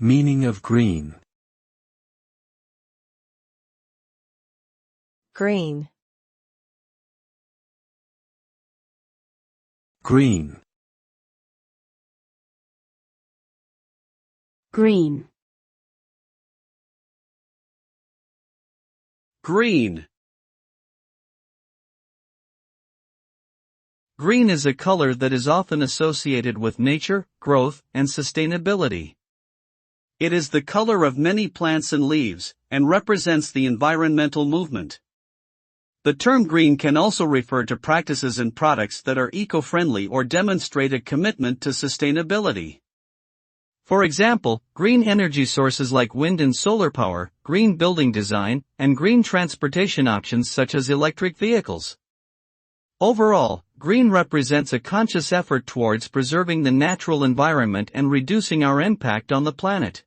Meaning of green. Green. Green. Green. Green. Green is a color that is often associated with nature, growth, and sustainability. It is the color of many plants and leaves, and represents the environmental movement. The term green can also refer to practices and products that are eco-friendly or demonstrate a commitment to sustainability. For example, green energy sources like wind and solar power, green building design, and green transportation options such as electric vehicles. Overall, green represents a conscious effort towards preserving the natural environment and reducing our impact on the planet.